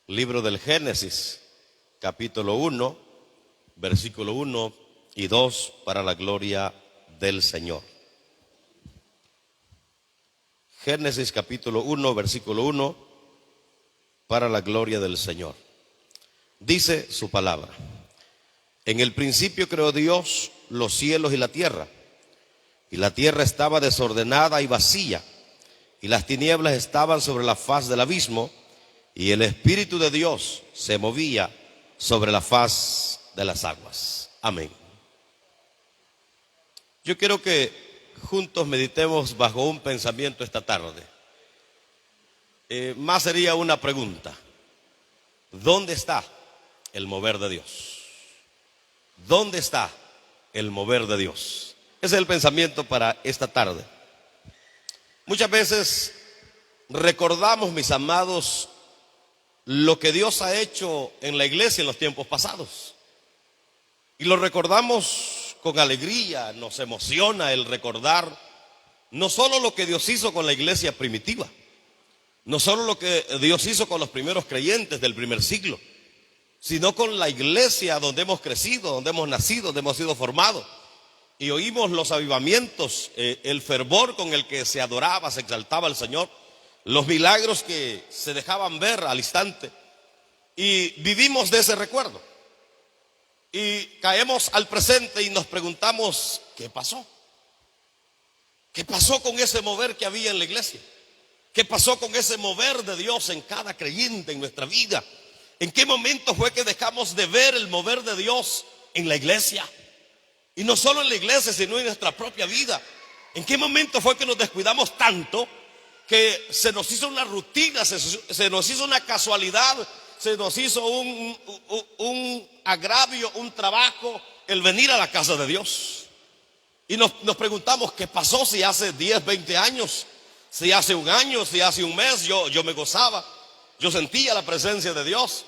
Libro del Génesis, capítulo 1, versículo 1 y 2, para la gloria del Señor. Génesis capítulo 1, versículo 1, para la gloria del Señor. Dice su palabra: en el principio creó Dios los cielos y la tierra estaba desordenada y vacía, y las tinieblas estaban sobre la faz del abismo, y el Espíritu de Dios se movía sobre la faz de las aguas. Amén. Yo quiero que juntos meditemos bajo un pensamiento esta tarde. Más sería una pregunta: ¿dónde está el mover de Dios? ¿Dónde está el mover de Dios? Ese es el pensamiento para esta tarde. Muchas veces recordamos, mis amados, lo que Dios ha hecho en la iglesia en los tiempos pasados. Y lo recordamos con alegría, nos emociona el recordar no solo lo que Dios hizo con la iglesia primitiva, no solo lo que Dios hizo con los primeros creyentes del primer siglo, sino con la iglesia donde hemos crecido, donde hemos nacido, donde hemos sido formados. Y oímos los avivamientos, el fervor con el que se adoraba, se exaltaba al Señor, los milagros que se dejaban ver al instante, y vivimos de ese recuerdo. Y caemos al presente y nos preguntamos: ¿qué pasó? ¿Qué pasó con ese mover que había en la iglesia? ¿Qué pasó con ese mover de Dios en cada creyente en nuestra vida? ¿En qué momento fue que dejamos de ver el mover de Dios en la iglesia? Y no solo en la iglesia, sino en nuestra propia vida. ¿En qué momento fue que nos descuidamos tanto que se nos hizo una rutina, se nos hizo una casualidad, se nos hizo un agravio, un trabajo el venir a la casa de Dios? Y nos preguntamos: ¿qué pasó? Si hace 10, 20 años, si hace un año, si hace un mes, yo me gozaba, yo sentía la presencia de Dios.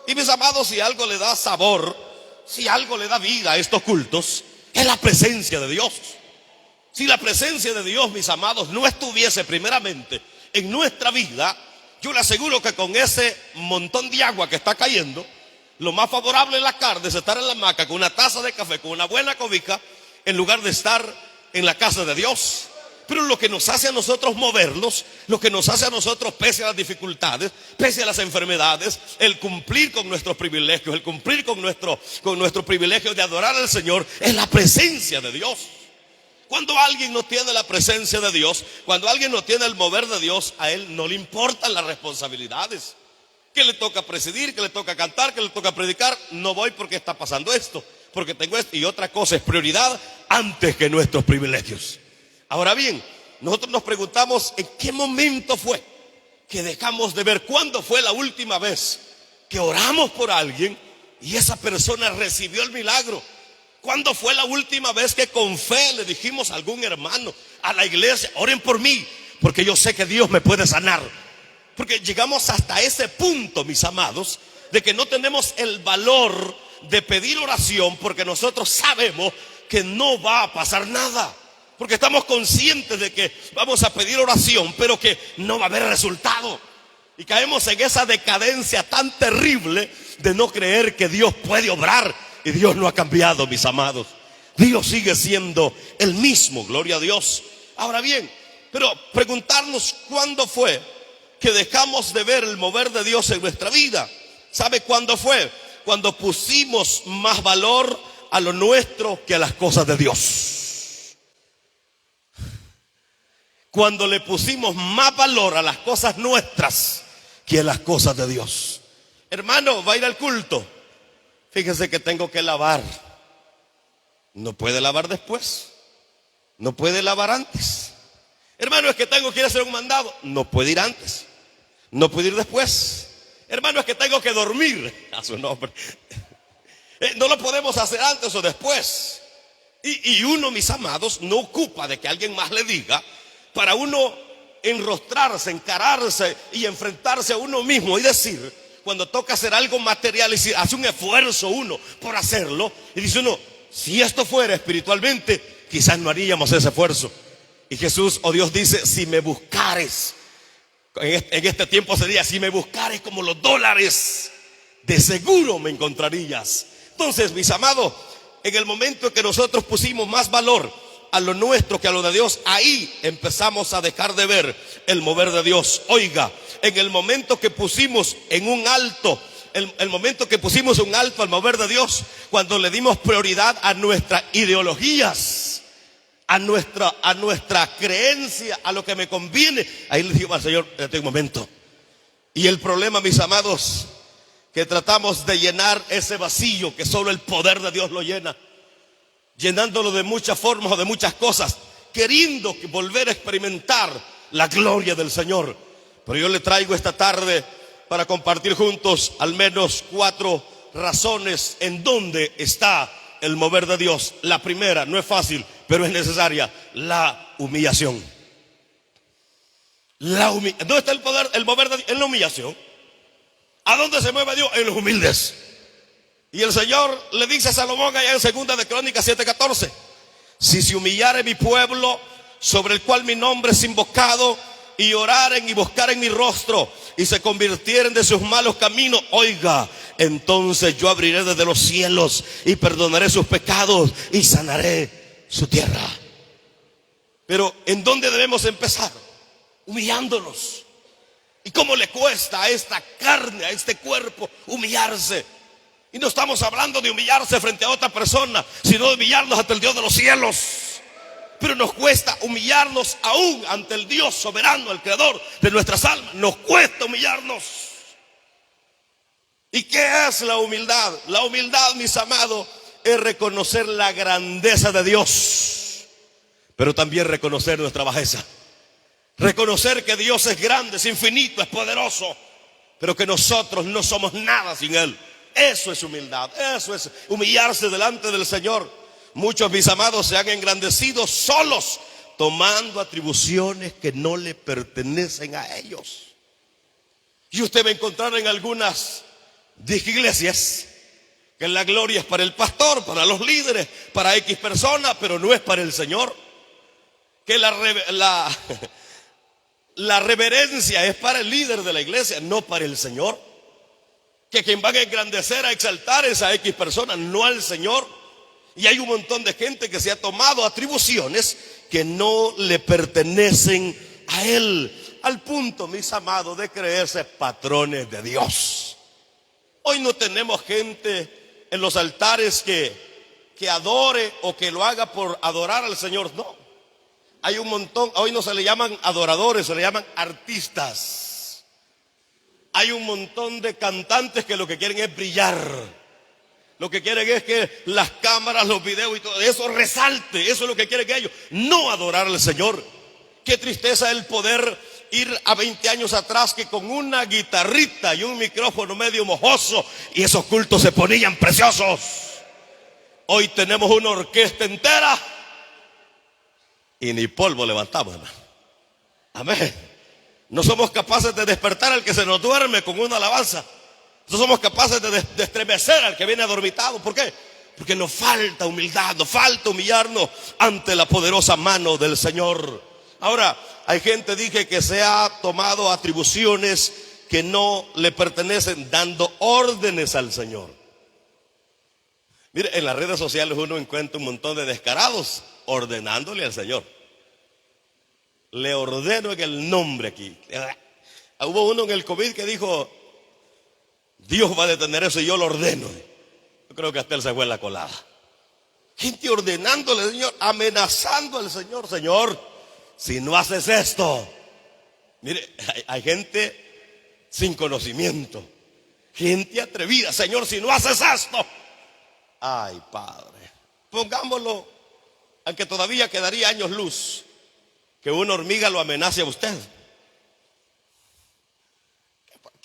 Y mis amados, si algo le da sabor, si algo le da vida a estos cultos, es la presencia de Dios. Si la presencia de Dios, mis amados, no estuviese primeramente en nuestra vida, yo le aseguro que con ese montón de agua que está cayendo, lo más favorable en la tarde es estar en la hamaca con una taza de café, con una buena cobija, en lugar de estar en la casa de Dios. Pero lo que nos hace a nosotros movernos, lo que nos hace a nosotros, pese a las dificultades, pese a las enfermedades, el cumplir con nuestros privilegios, el cumplir con nuestro privilegio de adorar al Señor, es la presencia de Dios. Cuando alguien no tiene la presencia de Dios, cuando alguien no tiene el mover de Dios, a él no le importan las responsabilidades. ¿Qué le toca presidir? ¿Qué le toca cantar? ¿Qué le toca predicar? No voy porque está pasando esto, porque tengo esto. Y otra cosa es prioridad antes que nuestros privilegios. Ahora bien, nosotros nos preguntamos: ¿en qué momento fue que dejamos de ver? ¿Cuándo fue la última vez que oramos por alguien y esa persona recibió el milagro? ¿Cuándo fue la última vez que con fe le dijimos a algún hermano, a la iglesia: oren por mí, porque yo sé que Dios me puede sanar? Porque llegamos hasta ese punto, mis amados, de que no tenemos el valor de pedir oración, porque nosotros sabemos que no va a pasar nada. Porque estamos conscientes de que vamos a pedir oración, pero que no va a haber resultado. Y caemos en esa decadencia tan terrible de no creer que Dios puede obrar. Y Dios no ha cambiado, mis amados. Dios sigue siendo el mismo, gloria a Dios. Ahora bien, pero preguntarnos: ¿cuándo fue que dejamos de ver el mover de Dios en nuestra vida? ¿Sabe cuándo fue? Cuando pusimos más valor a lo nuestro que a las cosas de Dios. Cuando le pusimos más valor a las cosas nuestras que a las cosas de Dios. Hermano, va a ir al culto. Fíjese que tengo que lavar. No puede lavar después. No puede lavar antes. Hermano, es que tengo que ir a hacer un mandado. No puede ir antes. No puede ir después. Hermano, es que tengo que dormir. A su nombre. No lo podemos hacer antes o después. Y uno, mis amados, no ocupa de que alguien más le diga, para uno enrostrarse, encararse y enfrentarse a uno mismo y decir, cuando toca hacer algo material, y si hace un esfuerzo uno por hacerlo, y dice uno: si esto fuera espiritualmente, quizás no haríamos ese esfuerzo. Y Jesús o Dios dice: si me buscares En este tiempo sería: si me buscares como los dólares, de seguro me encontrarías. Entonces, mis amados, en el momento en que nosotros pusimos más valor a lo nuestro que a lo de Dios, ahí empezamos a dejar de ver el mover de Dios. Oiga, en el momento que pusimos en un alto, el momento que pusimos un alto al mover de Dios, cuando le dimos prioridad a nuestras ideologías, a nuestra creencia, a lo que me conviene, ahí le digo al Señor: espérate un momento. Y el problema, mis amados, que tratamos de llenar ese vacío que solo el poder de Dios lo llena, llenándolo de muchas formas o de muchas cosas, queriendo volver a experimentar la gloria del Señor. Pero yo le traigo esta tarde para compartir juntos al menos 4 razones en donde está el mover de Dios. La primera, no es fácil, pero es necesaria: la humillación. ¿Dónde está el poder, el mover de Dios? En la humillación. ¿A dónde se mueve Dios? En los humildes. Y el Señor le dice a Salomón allá en 2 de Crónicas 7:14: si se humillare mi pueblo, sobre el cual mi nombre es invocado, y oraren y buscaren mi rostro, y se convirtieren de sus malos caminos, oiga, entonces yo abriré desde los cielos y perdonaré sus pecados y sanaré su tierra. Pero ¿en dónde debemos empezar? Humillándonos. ¿Y cómo le cuesta a esta carne, a este cuerpo, humillarse? Y no estamos hablando de humillarse frente a otra persona, sino de humillarnos ante el Dios de los cielos. Pero nos cuesta humillarnos aún ante el Dios soberano, el creador de nuestras almas. Nos cuesta humillarnos. ¿Y qué es la humildad? La humildad, mis amados, es reconocer la grandeza de Dios, pero también reconocer nuestra bajeza. Reconocer que Dios es grande, es infinito, es poderoso, pero que nosotros no somos nada sin Él. Eso es humildad, eso es humillarse delante del Señor. Muchos, mis amados, se han engrandecido solos, tomando atribuciones que no le pertenecen a ellos. Y usted va a encontrar en algunas iglesias que la gloria es para el pastor, para los líderes, para X personas, pero no es para el Señor. Que la reverencia es para el líder de la iglesia, no para el Señor. Que quien va a engrandecer, a exaltar es a X persona, no al Señor. Y hay un montón de gente que se ha tomado atribuciones que no le pertenecen a Él, al punto, mis amados, de creerse patrones de Dios. Hoy no tenemos gente en los altares que adore o que lo haga por adorar al Señor, no. Hay un montón, hoy no se le llaman adoradores, se le llaman artistas. Hay un montón de cantantes que lo que quieren es brillar. Lo que quieren es que las cámaras, los videos y todo eso resalte. Eso es lo que quieren que ellos, no adorar al Señor. Qué tristeza el poder ir a 20 años atrás, que con una guitarrita y un micrófono medio mojoso, y esos cultos se ponían preciosos. Hoy tenemos una orquesta entera y ni polvo levantamos, hermano. Amén. No somos capaces de despertar al que se nos duerme con una alabanza. No somos capaces de estremecer al que viene adormitado. ¿Por qué? Porque nos falta humildad, nos falta humillarnos ante la poderosa mano del Señor. Ahora, hay gente, dije, que se ha tomado atribuciones que no le pertenecen, dando órdenes al Señor. Mire, en las redes sociales uno encuentra un montón de descarados ordenándole al Señor. Le ordeno en el nombre aquí. Hubo uno en el COVID que dijo: Dios va a detener eso y yo lo ordeno. Yo creo que hasta él se fue en la colada. Gente ordenándole al Señor, amenazando al Señor: Señor, si no haces esto. Mire, hay gente sin conocimiento, gente atrevida: Señor, si no haces esto. Ay, Padre, pongámoslo, aunque todavía quedaría años luz, que una hormiga lo amenace a usted.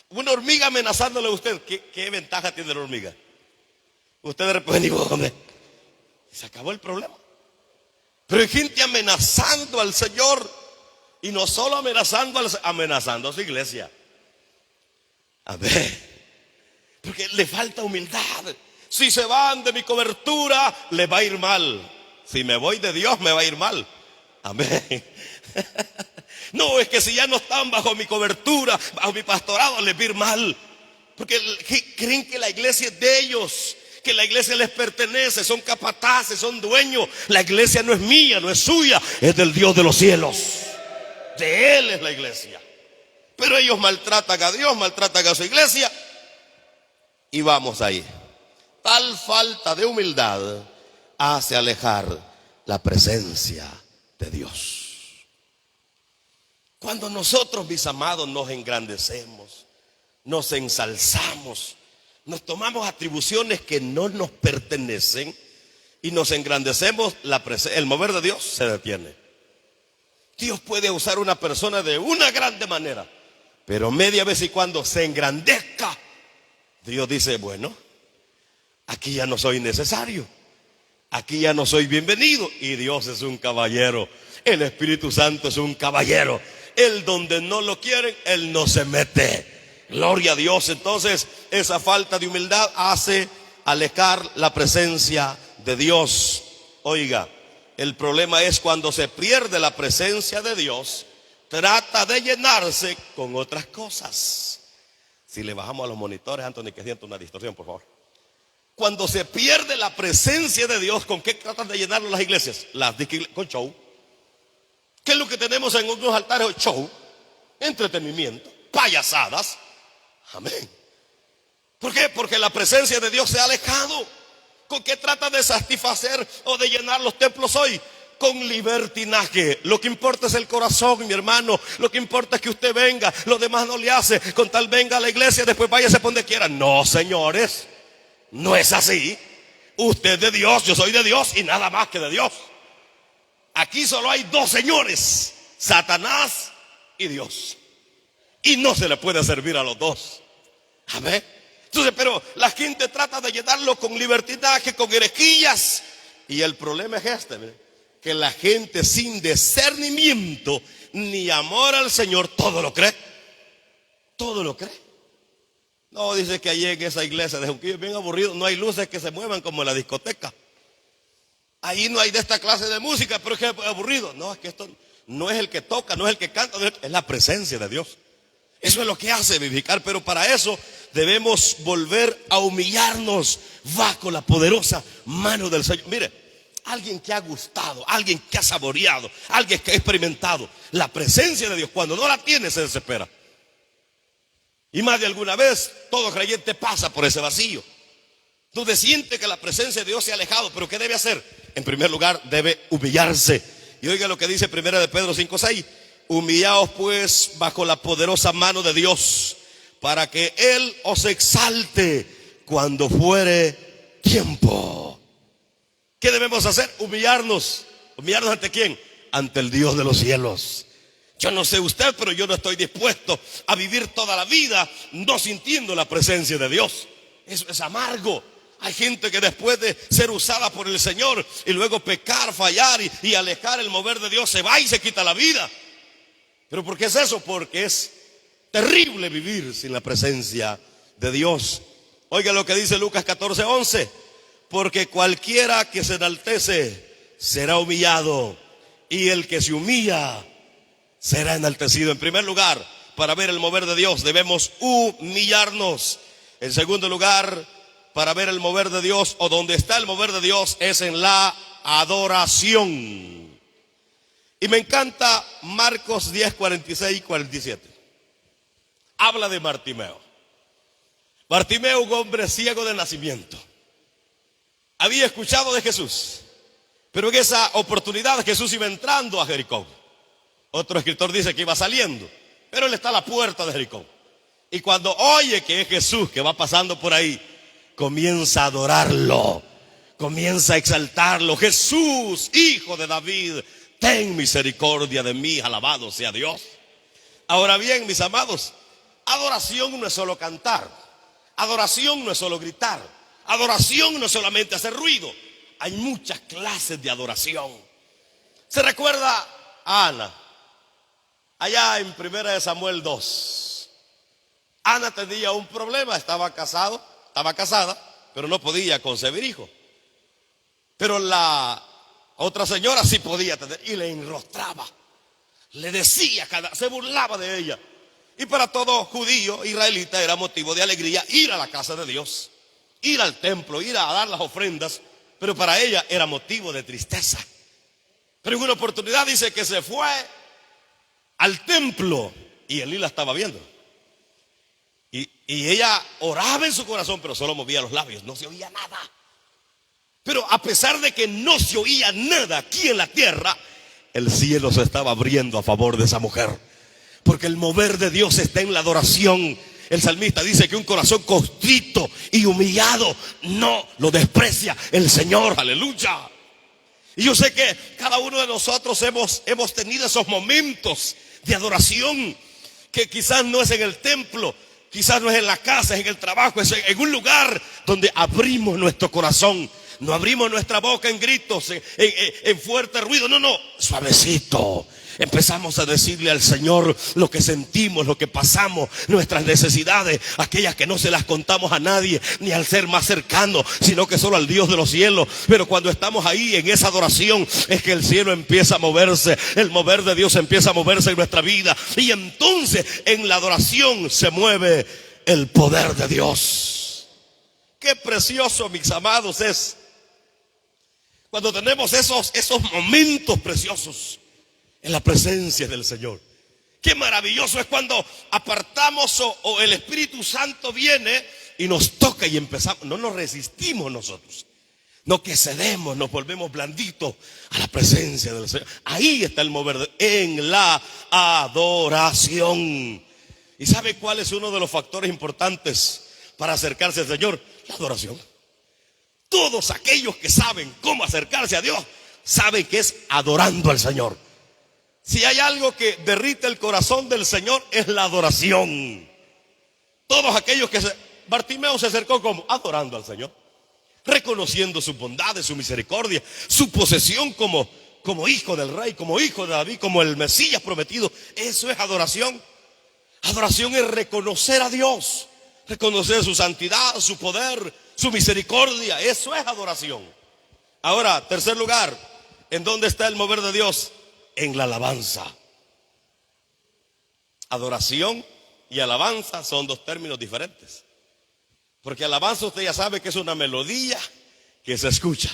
Una hormiga amenazándole a usted, ¿qué ventaja tiene la hormiga? Usted de repente dijo: ¿dónde? Se acabó el problema. Pero hay gente amenazando al Señor, y no solo amenazando a su iglesia. A ver, porque le falta humildad. Si se van de mi cobertura, les va a ir mal. Si me voy de Dios, me va a ir mal. Amén. No, es que si ya no están bajo mi cobertura, bajo mi pastorado, les va a ir mal. Porque creen que la iglesia es de ellos, que la iglesia les pertenece, son capataces, son dueños. La iglesia no es mía, no es suya, es del Dios de los cielos. De Él es la iglesia. Pero ellos maltratan a Dios, maltratan a su iglesia. Y vamos ahí. Tal falta de humildad hace alejar la presencia de Dios. Cuando nosotros, mis amados, nos engrandecemos, nos ensalzamos, nos tomamos atribuciones que no nos pertenecen y nos engrandecemos, el mover de Dios se detiene. Dios puede usar una persona de una grande manera, pero media vez y cuando se engrandezca, Dios dice, bueno, aquí ya no soy necesario, aquí ya no soy bienvenido. Y Dios es un caballero, el Espíritu Santo es un caballero. Él donde no lo quieren, Él no se mete. Gloria a Dios. Entonces esa falta de humildad hace alejar la presencia de Dios. Oiga, el problema es cuando se pierde la presencia de Dios, trata de llenarse con otras cosas. Si le bajamos a los monitores, Anthony, que siento una distorsión, por favor. Cuando se pierde la presencia de Dios, ¿con qué tratan de llenarlo las iglesias? Con show. ¿Qué es lo que tenemos en unos altares? Show, entretenimiento, payasadas. Amén. ¿Por qué? Porque la presencia de Dios se ha alejado. ¿Con qué trata de satisfacer o de llenar los templos hoy? Con libertinaje. Lo que importa es el corazón, mi hermano. Lo que importa es que usted venga. Lo demás no le hace. Con tal venga a la iglesia, después váyase por donde quiera. No, señores, no es así. Usted es de Dios, yo soy de Dios y nada más que de Dios. Aquí solo hay dos señores, Satanás y Dios. Y no se le puede servir a los dos. Amén. Entonces, pero la gente trata de llenarlo con libertinaje, con herejías. Y el problema es que la gente sin discernimiento ni amor al Señor todo lo cree. Todo lo cree. No, dice que allí en esa iglesia de Junquillo es bien aburrido. No hay luces que se muevan como en la discoteca. Ahí no hay de esta clase de música, pero es que es aburrido. No, es que esto no es el que toca, no es el que canta, es la presencia de Dios. Eso es lo que hace vivificar, pero para eso debemos volver a humillarnos bajo la poderosa mano del Señor. Mire, alguien que ha gustado, alguien que ha saboreado, alguien que ha experimentado la presencia de Dios, cuando no la tiene se desespera. Y más de alguna vez todo creyente pasa por ese vacío, donde siente que la presencia de Dios se ha alejado. Pero ¿qué debe hacer? En primer lugar debe humillarse. Y oiga lo que dice 1 de Pedro 5:6. Humillaos pues bajo la poderosa mano de Dios, para que Él os exalte cuando fuere tiempo. ¿Qué debemos hacer? Humillarnos. ¿Humillarnos ante quién? Ante el Dios de los cielos. Yo no sé usted, pero yo no estoy dispuesto a vivir toda la vida no sintiendo la presencia de Dios. Eso es amargo. Hay gente que después de ser usada por el Señor y luego pecar, fallar y alejar el mover de Dios, se va y se quita la vida. ¿Pero por qué es eso? Porque es terrible vivir sin la presencia de Dios. Oiga lo que dice Lucas 14:11. Porque cualquiera que se enaltece será humillado, y el que se humilla será enaltecido. En primer lugar, para ver el mover de Dios debemos humillarnos. En segundo lugar, para ver el mover de Dios, o donde está el mover de Dios, es en la adoración. Y me encanta Marcos 10:46 y 47. Habla de Bartimeo. Bartimeo, un hombre ciego de nacimiento, había escuchado de Jesús, pero en esa oportunidad Jesús iba entrando a Jericó. Otro escritor dice que iba saliendo, pero él está a la puerta de Jericó. Y cuando oye que es Jesús que va pasando por ahí, comienza a adorarlo, comienza a exaltarlo. Jesús, hijo de David, ten misericordia de mí, alabado sea Dios. Ahora bien, mis amados, adoración no es solo cantar, adoración no es solo gritar, adoración no es solamente hacer ruido. Hay muchas clases de adoración. ¿Se recuerda a Ana? Allá en 1 Samuel 2. Ana tenía un problema, estaba casada, pero no podía concebir hijo. Pero la otra señora sí podía tener y le enrostraba le decía, se burlaba de ella. Y para todo judío, israelita, era motivo de alegría ir a la casa de Dios, ir al templo, ir a dar las ofrendas. Pero para ella era motivo de tristeza. Pero en una oportunidad dice que se fue al templo y Elí la estaba viendo. Y ella oraba en su corazón, pero solo movía los labios, no se oía nada. Pero a pesar de que no se oía nada aquí en la tierra, el cielo se estaba abriendo a favor de esa mujer. Porque el mover de Dios está en la adoración. El salmista dice que un corazón contrito y humillado no lo desprecia el Señor. Aleluya. Y yo sé que cada uno de nosotros hemos tenido esos momentos de adoración, que quizás no es en el templo, quizás no es en la casa, es en el trabajo, es en un lugar donde abrimos nuestro corazón. No abrimos nuestra boca en gritos, en fuerte ruido. No, suavecito. Empezamos a decirle al Señor lo que sentimos, lo que pasamos, nuestras necesidades, aquellas que no se las contamos a nadie, ni al ser más cercano, sino que solo al Dios de los cielos. Pero cuando estamos ahí en esa adoración, es que el cielo empieza a moverse, el mover de Dios empieza a moverse en nuestra vida. Y entonces en la adoración se mueve el poder de Dios. Qué precioso, mis amados, es cuando tenemos esos momentos preciosos en la presencia del Señor. Qué maravilloso es cuando apartamos o el Espíritu Santo viene y nos toca y empezamos. No nos resistimos nosotros, no que cedemos, nos volvemos blanditos a la presencia del Señor. Ahí está el mover en la adoración. ¿Y sabe cuál es uno de los factores importantes para acercarse al Señor? La adoración. Todos aquellos que saben cómo acercarse a Dios saben que es adorando al Señor. Si hay algo que derrite el corazón del Señor, es la adoración. Todos aquellos Bartimeo se acercó como adorando al Señor, reconociendo sus bondades, su misericordia, su posesión como hijo del rey, como hijo de David, como el Mesías prometido. Eso es adoración. Adoración es reconocer a Dios, reconocer su santidad, su poder, su misericordia. Eso es adoración. Ahora, tercer lugar, ¿en dónde está el mover de Dios? En la alabanza. Adoración y alabanza son dos términos diferentes. Porque alabanza usted ya sabe que es una melodía que se escucha.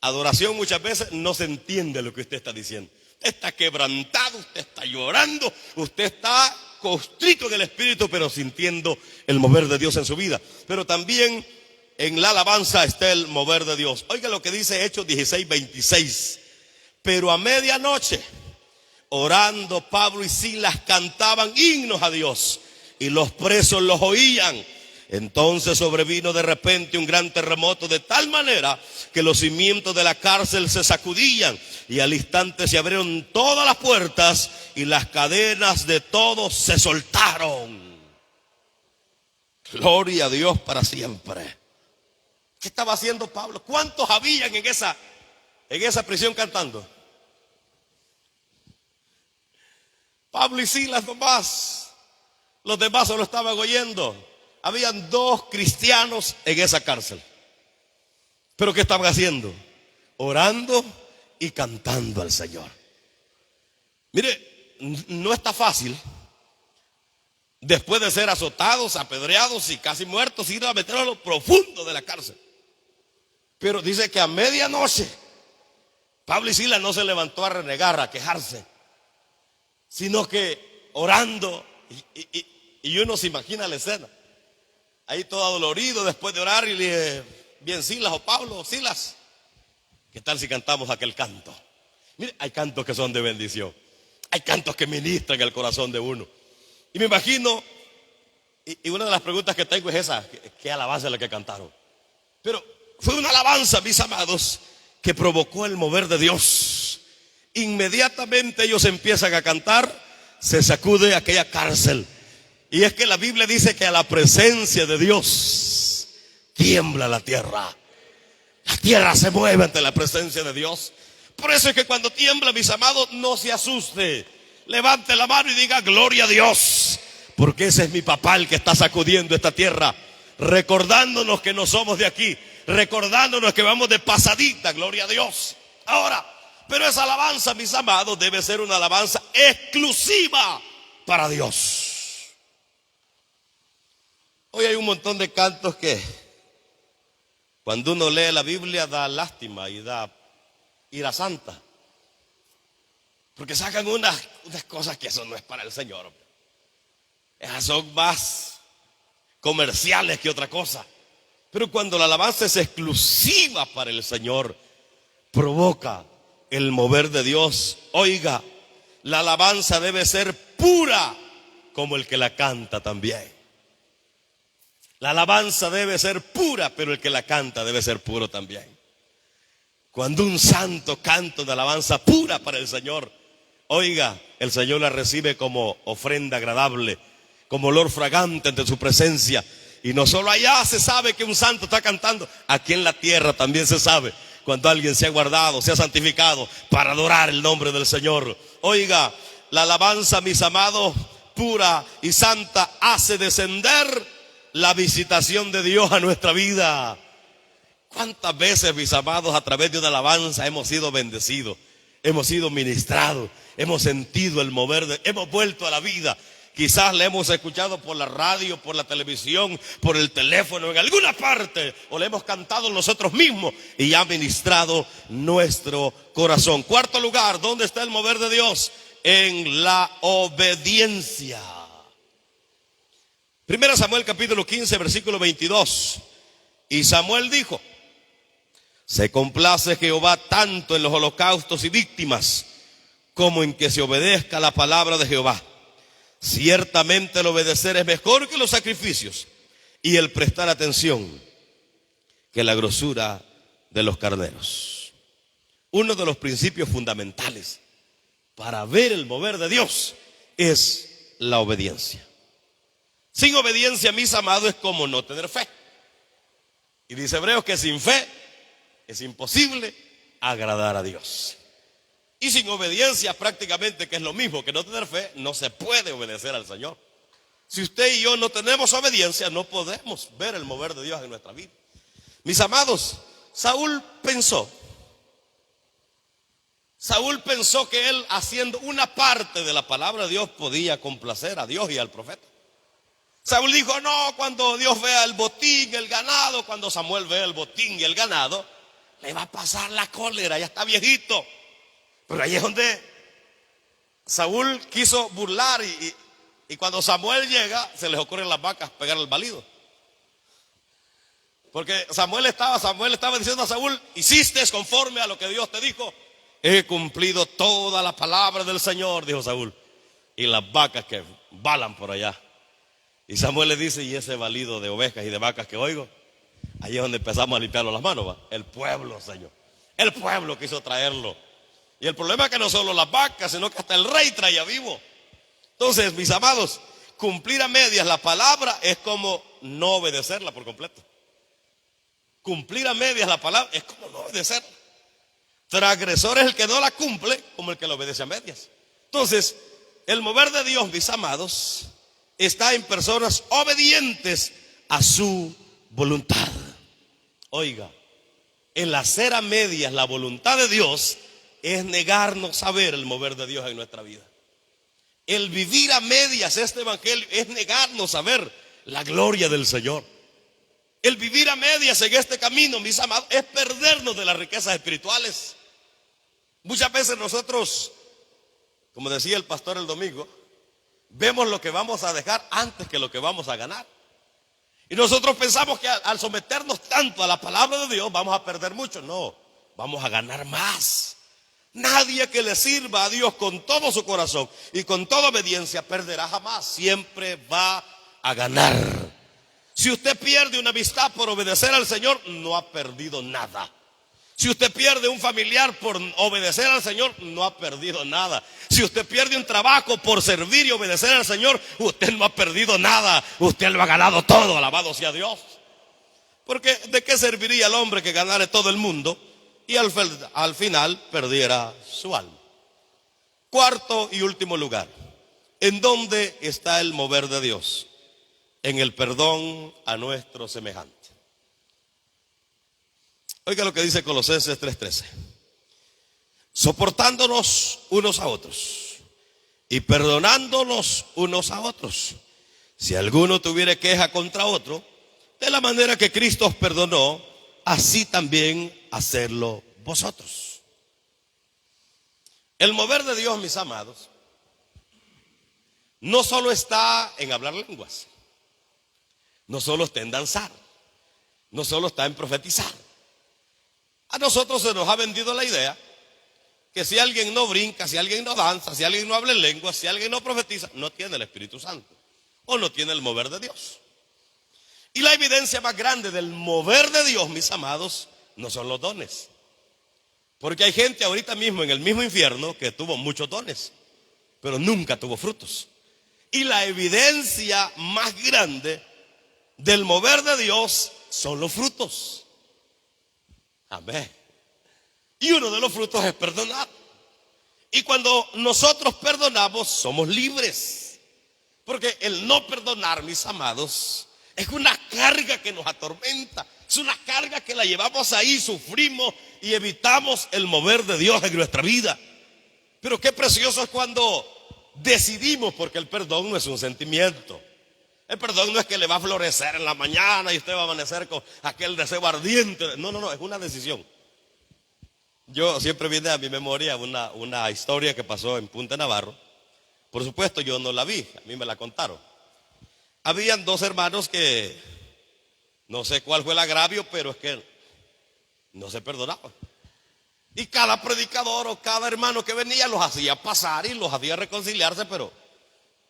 Adoración muchas veces no se entiende lo que usted está diciendo. Usted está quebrantado, usted está llorando, usted está constrito en el espíritu, pero sintiendo el mover de Dios en su vida. Pero también en la alabanza está el mover de Dios. Oiga lo que dice Hechos 16:26. Pero a medianoche, orando, Pablo y Silas cantaban himnos a Dios y los presos los oían. Entonces sobrevino de repente un gran terremoto, de tal manera que los cimientos de la cárcel se sacudían, y al instante se abrieron todas las puertas y las cadenas de todos se soltaron. Gloria a Dios para siempre. ¿Qué estaba haciendo Pablo? ¿Cuántos habían en esa prisión cantando? Pablo y Silas nomás. Los demás solo estaban oyendo. Habían 2 cristianos en esa cárcel. ¿Pero qué estaban haciendo? Orando y cantando al Señor. Mire, no está fácil, después de ser azotados, apedreados y casi muertos, ir a meter a lo profundo de la cárcel. Pero dice que a medianoche Pablo y Silas no se levantó a renegar, a quejarse, sino que orando, y uno se imagina la escena, ahí todo adolorido después de orar, y le dije, bien Silas o Pablo, Silas, ¿qué tal si cantamos aquel canto? Mire, hay cantos que son de bendición, hay cantos que ministran el corazón de uno. Y me imagino, y una de las preguntas que tengo es esa, ¿qué alabanza es la que cantaron? Pero fue una alabanza, mis amados, que provocó el mover de Dios. Inmediatamente ellos empiezan a cantar, se sacude aquella cárcel. Y es que la Biblia dice que a la presencia de Dios tiembla la tierra. La tierra se mueve ante la presencia de Dios. Por eso es que cuando tiembla, mis amados, no se asuste. Levante la mano y diga gloria a Dios, porque ese es mi papá el que está sacudiendo esta tierra, recordándonos que no somos de aquí, recordándonos que vamos de pasadita. Gloria a Dios. Ahora, pero esa alabanza, mis amados, debe ser una alabanza exclusiva para Dios. Hoy hay un montón de cantos que cuando uno lee la Biblia da lástima y da ira santa, porque sacan unas cosas que eso no es para el Señor. Esas son más comerciales que otra cosa. Pero cuando la alabanza es exclusiva para el Señor, provoca el mover de Dios. Oiga, la alabanza debe ser pura como el que la canta también. La alabanza debe ser pura, pero el que la canta debe ser puro también. Cuando un santo canta una alabanza pura para el Señor, oiga, el Señor la recibe como ofrenda agradable, como olor fragante ante su presencia. Y no solo allá se sabe que un santo está cantando, aquí en la tierra también se sabe cuando alguien se ha guardado, se ha santificado para adorar el nombre del Señor. Oiga, la alabanza, mis amados, pura y santa, hace descender la visitación de Dios a nuestra vida. ¿Cuántas veces, mis amados, a través de una alabanza hemos sido bendecidos, hemos sido ministrados, hemos sentido el mover, hemos vuelto a la vida? Quizás le hemos escuchado por la radio, por la televisión, por el teléfono, en alguna parte, o le hemos cantado nosotros mismos y ha ministrado nuestro corazón. Cuarto lugar, ¿dónde está el mover de Dios? En la obediencia. 1 Samuel capítulo 15, versículo 22. Y Samuel dijo: se complace Jehová tanto en los holocaustos y víctimas como en que se obedezca la palabra de Jehová. Ciertamente el obedecer es mejor que los sacrificios, y el prestar atención que la grosura de los carneros. Uno de los principios fundamentales para ver el mover de Dios es la obediencia. Sin obediencia, mis amados, es como no tener fe. Y dice Hebreos que sin fe es imposible agradar a Dios. Y sin obediencia, prácticamente, que es lo mismo que no tener fe, no se puede obedecer al Señor. Si usted y yo no tenemos obediencia, no podemos ver el mover de Dios en nuestra vida. Mis amados, Saúl pensó que él, haciendo una parte de la palabra de Dios, podía complacer a Dios y al profeta. Saúl dijo: no, cuando Dios vea el botín, el ganado, cuando Samuel vea el botín y el ganado, le va a pasar la cólera, ya está viejito. Pero ahí es donde Saúl quiso burlar y cuando Samuel llega, se les ocurren las vacas pegar el balido. Porque Samuel estaba diciendo a Saúl: hiciste conforme a lo que Dios te dijo. He cumplido toda la palabra del Señor, dijo Saúl. Y las vacas que balan por allá. Y Samuel le dice: y ese balido de ovejas y de vacas que oigo. Ahí es donde empezamos a limpiarlo las manos, ¿va? El pueblo, Señor. El pueblo quiso traerlo. Y el problema es que no solo las vacas, sino que hasta el rey traía vivo. Entonces, mis amados, cumplir a medias la palabra es como no obedecerla por completo. Cumplir a medias la palabra es como no obedecerla. Transgresor es el que no la cumple, como el que la obedece a medias. Entonces, el mover de Dios, mis amados, está en personas obedientes a su voluntad. Oiga, el hacer a medias la voluntad de Dios es negarnos a ver el mover de Dios en nuestra vida. El vivir a medias este evangelio es negarnos a ver la gloria del Señor. El vivir a medias en este camino, mis amados, es perdernos de las riquezas espirituales. Muchas veces nosotros, como decía el pastor el domingo, vemos lo que vamos a dejar antes que lo que vamos a ganar. Y nosotros pensamos que al someternos tanto a la palabra de Dios vamos a perder mucho. No, vamos a ganar más. Nadie que le sirva a Dios con todo su corazón y con toda obediencia perderá jamás. Siempre va a ganar. Si usted pierde una amistad por obedecer al Señor, no ha perdido nada. Si usted pierde un familiar por obedecer al Señor, no ha perdido nada. Si usted pierde un trabajo por servir y obedecer al Señor, usted no ha perdido nada. Usted lo ha ganado todo, alabado sea Dios. Porque ¿de qué serviría el hombre que ganara todo el mundo y al final perdiera su alma? Cuarto y último lugar, ¿en dónde está el mover de Dios? En el perdón a nuestro semejante. Oiga lo que dice Colosenses 3:13. Soportándonos unos a otros y perdonándonos unos a otros. Si alguno tuviere queja contra otro, de la manera que Cristo os perdonó, así también hacedlo vosotros. El mover de Dios, mis amados, no solo está en hablar lenguas, no solo está en danzar, no solo está en profetizar. A nosotros se nos ha vendido la idea que si alguien no brinca, si alguien no danza, si alguien no habla en lenguas, si alguien no profetiza, no tiene el Espíritu Santo o no tiene el mover de Dios. Y la evidencia más grande del mover de Dios, mis amados, no son los dones. Porque hay gente ahorita mismo en el mismo infierno que tuvo muchos dones, pero nunca tuvo frutos. Y la evidencia más grande del mover de Dios son los frutos. Amén. Y uno de los frutos es perdonar. Y cuando nosotros perdonamos, somos libres. Porque el no perdonar, mis amados, es una carga que nos atormenta. Es una carga que la llevamos ahí, sufrimos y evitamos el mover de Dios en nuestra vida. Pero qué precioso es cuando decidimos, porque el perdón no es un sentimiento. El perdón no es que le va a florecer en la mañana y usted va a amanecer con aquel deseo ardiente. No, es una decisión. Yo siempre viene a mi memoria una historia que pasó en Punta Navarro. Por supuesto yo no la vi, a mí me la contaron. Habían dos hermanos que no sé cuál fue el agravio, pero es que no se perdonaban. Y cada predicador o cada hermano que venía los hacía pasar y los hacía reconciliarse, pero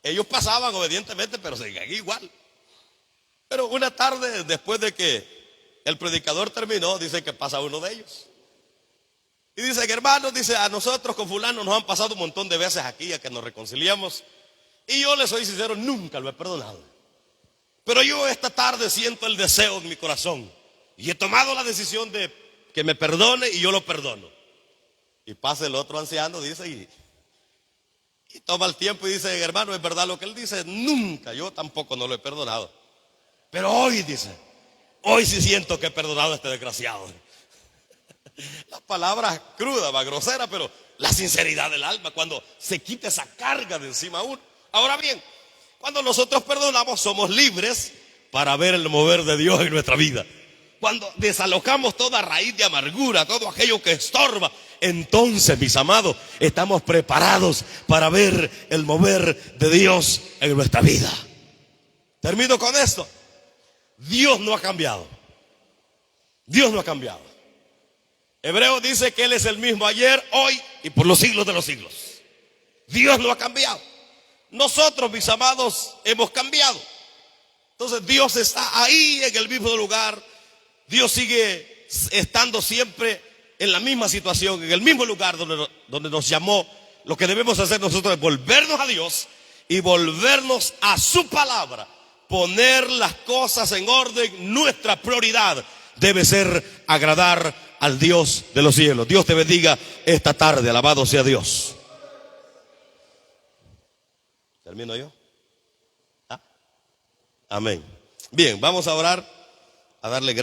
ellos pasaban obedientemente, pero seguían igual. Pero una tarde, después de que el predicador terminó, dice que pasa uno de ellos. Y dice que hermanos, dice, a nosotros con fulano nos han pasado un montón de veces aquí a que nos reconciliamos. Y yo les soy sincero, nunca lo he perdonado. Pero yo esta tarde siento el deseo en mi corazón. Y he tomado la decisión de que me perdone y yo lo perdono. Y pasa el otro anciano, dice, y toma el tiempo y dice, hermano, es verdad lo que él dice, nunca, yo tampoco no lo he perdonado. Pero hoy, dice, hoy sí siento que he perdonado a este desgraciado. La palabra cruda, va grosera, pero la sinceridad del alma, cuando se quita esa carga de encima a uno. Ahora bien, cuando nosotros perdonamos, somos libres para ver el mover de Dios en nuestra vida. Cuando desalojamos toda raíz de amargura, todo aquello que estorba, entonces, mis amados, estamos preparados para ver el mover de Dios en nuestra vida. Termino con esto. Dios no ha cambiado. Dios no ha cambiado. Hebreo dice que Él es el mismo ayer, hoy y por los siglos de los siglos. Dios no ha cambiado. Nosotros, mis amados, hemos cambiado. Entonces Dios está ahí en el mismo lugar. Dios sigue estando siempre en la misma situación, en el mismo lugar donde nos llamó. Lo que debemos hacer nosotros es volvernos a Dios y volvernos a su palabra. Poner las cosas en orden. Nuestra prioridad debe ser agradar al Dios de los cielos. Dios te bendiga esta tarde. Alabado sea Dios. ¿Termino yo? ¿Ah? Amén. Bien, vamos a orar, a darle gracias.